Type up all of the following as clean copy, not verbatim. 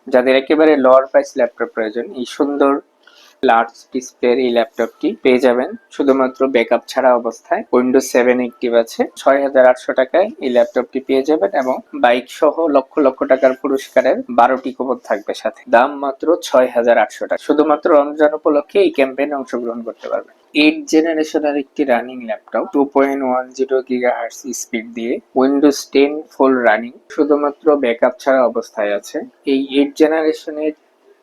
যাদের একেবারে lower price laptop প্রয়োজন, এই সুন্দর লার্জ ডিসপ্লের এই ল্যাপটপটি পেয়ে যাবেন শুধুমাত্র ব্যাকআপ ছাড়া অবস্থায়। উইন্ডোজ 7 অ্যাক্টিভ আছে। 6,800 টাকায় এই ল্যাপটপটি পেয়ে যাবেন এবং বাইক সহ লক্ষ লক্ষ টাকার পুরস্কারের 12টি কুপন থাকবে সাথে। দাম মাত্র 6,800 টাকা। শুধুমাত্র রমজান উপলক্ষে এই ক্যাম্পেইনে অংশগ্রহণ করতে পারবেন। 8 জেনারেশনের একটি রানিং ল্যাপটপ 2.10 গিগাহার্টজ স্পিড দিয়ে উইন্ডোজ 10 ফুল রানিং, শুধুমাত্র ব্যাকআপ ছাড়া অবস্থায় আছে। এই 8 জেনারেশনের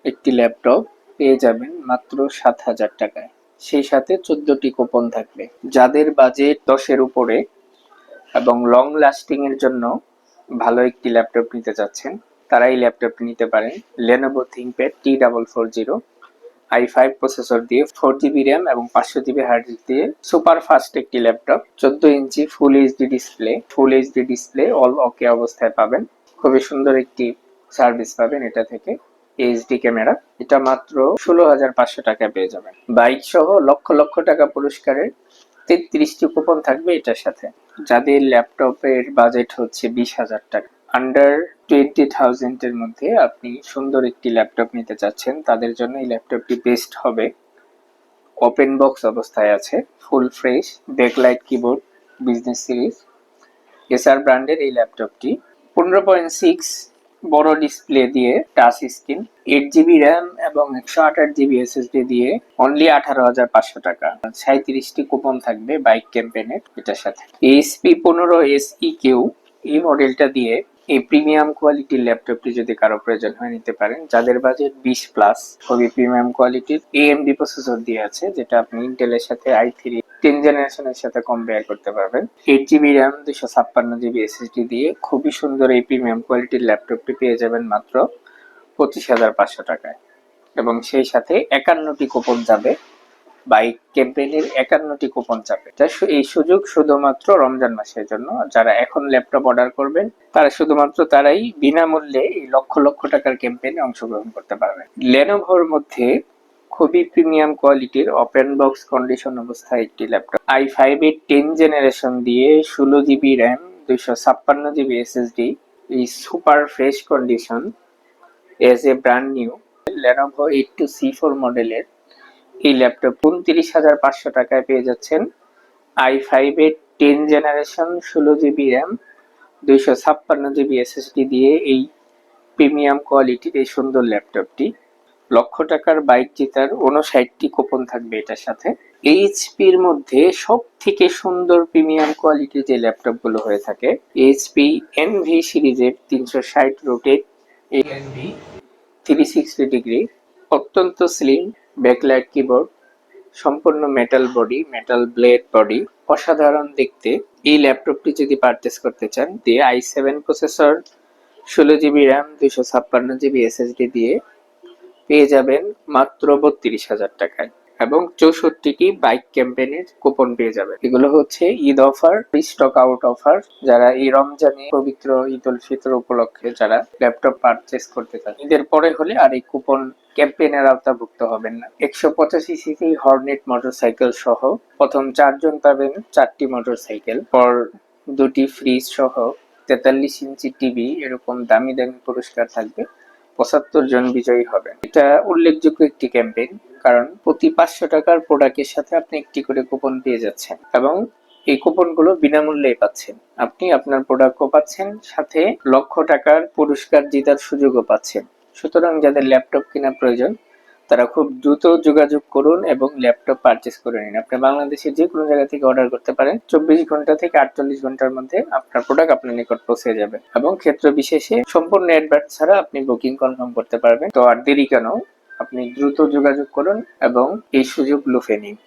একটি ল্যাপটপ পেয়ে যাবেন মাত্র 7,000 টাকায়। সেই সাথে 14টি কুপন থাকবে। যাদের বাজেট 10-এর উপরে এবং লং লাস্টিং এর জন্য ভালো একটি ল্যাপটপ নিতে চাচ্ছেন, তারা এই ল্যাপটপটি নিতে পারেন। Lenovo ThinkPad T440 i5 processor দিয়ে 4GB RAM এবং 500GB হার্ড ডিস্ক দিয়ে সুপার ফাস্ট একটি laptop. 14 inch full HD display all okay অবস্থায় পাবেন। খুবই সুন্দর একটি সার্ভিস পাবেন এটা থেকে। এইচডি ক্যামেরা, এটা মাত্র 16,500 টাকায় পেয়ে যাবেন। বাইক সহ লক্ষ লক্ষ টাকা পুরস্কারের 33টি কুপন থাকবে এটার সাথে। যাদের ল্যাপটপের বাজেট হচ্ছে 20,000 টাকা, আন্ডার 20,000 এর মধ্যে আপনি সুন্দর একটি ল্যাপটপ নিতে চাচ্ছেন, তাদের জন্য এই ল্যাপটপটি বেস্ট হবে। ওপেন বক্স অবস্থায় আছে, full fresh, backlight keyboard, business series SR ব্র্যান্ডের এই ল্যাপটপটি 15.6 বড় ডিসপ্লে দিয়ে টাচ স্ক্রিন, 8GB RAM এবং 128GB SSD দিয়ে অনলি 18,500 টাকা। 37টি কুপন থাকবে বাইক ক্যাম্পেইনের এটার সাথে। HP 15 SEQ এই মডেলটা দিয়ে এই প্রিমিয়াম কোয়ালিটির ল্যাপটপটি যদি কারো প্রয়োজন হয় নিতে পারেন। যাদের বাজেট 20+, খুবই প্রিমিয়াম কোয়ালিটির AMD প্রসেসর দিয়ে আছে, যেটা আপনি ইন্টেলের সাথে i3 10 জেনারেশনের সাথে কম্পেয়ার করতে পারবেন। 8GB RAM 256GB SSD দিয়ে খুবই সুন্দর এই প্রিমিয়াম কোয়ালিটির ল্যাপটপটি পেয়ে যাবেন মাত্র 25,500 টাকায় এবং সেই সাথে 51টি কুপন যাবে। বাইক ক্যাম্পেইনের 51টি কুপন যাবে। এই সুযোগ শুধুমাত্র রমজান মাসের জন্য। যারা এখন ল্যাপটপ অর্ডার করবেন তারা শুধুমাত্র তারাই বিনামূল্যে এই লক্ষ লক্ষ টাকার ক্যাম্পেইনে অংশগ্রহণ করতে পারবেন। লেনোভোর মধ্যে খুবই প্রিমিয়াম কোয়ালিটির ওপেন বক্স কন্ডিশন অবস্থায় একটি ল্যাপটপ i5 এর 10 জেনারেশন দিয়ে 16GB RAM 256GB SSD এই super fresh condition as a brand new Lenovo 82C4 মডেলের এই ল্যাপটপ 29,500 টাকায় পেয়ে যাচ্ছেন। i5 এর 10 generation 16GB RAM 256GB SSD দিয়ে এই প্রিমিয়াম কোয়ালিটির এই সুন্দর ল্যাপটপটি। লক্ষ টাকার বাইক জেতার 59টি কুপন থাকবে এটার সাথে। এইচপির মধ্যে সব থেকে সুন্দর প্রিমিয়াম কোয়ালিটির যে ল্যাপটপগুলো হয়ে থাকে, এইচপি এনভি সিরিজের 360 রোটেট এনভি 360 ডিগ্রি, অত্যন্ত স্লিম, ব্যাকলাইট কিবোর্ড, সম্পূর্ণ metal body, metal blade body, অসাধারণ দেখতে। এই ল্যাপটপটি যদি পারচেস করতে চান দিয়ে i7 processor 16GB RAM 256GB SSD দিয়ে পেয়ে যাবেন মাত্র 32,000 টাকায় এবং 64টি বাইক ক্যাম্পেইনের কুপন পেয়ে যাবেন। এগুলো হচ্ছে Eid offer, stock out offer. যারা এই রমজানে পবিত্র ঈদ উল ফিতর উপলক্ষে যারা ল্যাপটপ পারচেস করতে চান, ঈদের পরে হলে আর এই কুপন ক্যাম্পেইনের আওতাভুক্ত হবেন না। 185cc হর্নেট মোটরসাইকেল সহ প্রথম 4 জন পাবেন 4টি মোটরসাইকেল, পর 2টি ফ্রিজ সহ 43 ইঞ্চি টিভি, এরকম দামি দামি পুরস্কার থাকবে। 75 জন বিজয়ী হবেন। এটা উল্লেখযোগ্য একটি ক্যাম্পেইন, কারণ প্রতি 500 টাকার প্রোডাক্টের সাথে আপনি একটি করে কুপন পেয়ে যাচ্ছেন এবং এই কুপনগুলো বিনামূল্যে পাচ্ছেন। আপনি আপনার প্রোডাক্টও পাচ্ছেন, সাথে লক্ষ টাকার পুরস্কার জেতার সুযোগও পাচ্ছেন। সুতরাং যাদের ল্যাপটপ কেনা প্রয়োজন তারা খুব দ্রুত যোগাযোগ করুন এবং ল্যাপটপ পারচেস করে নিন। আপনি বাংলাদেশের যে কোনো জায়গা থেকে অর্ডার করতে পারেন। 24 ঘন্টা থেকে 48 ঘন্টার মধ্যে আপনার প্রোডাক্ট আপনার নিকট পৌঁছে যাবে এবং ক্ষেত্র বিশেষে সম্পূর্ণ অ্যাডভান্স ছাড়া আপনি বুকিং কনফার্ম করতে পারবেন। তো আর দেরি কেন, আপনি দ্রুত যোগাযোগ করুন এবং এই সুযোগ লুফে নিন।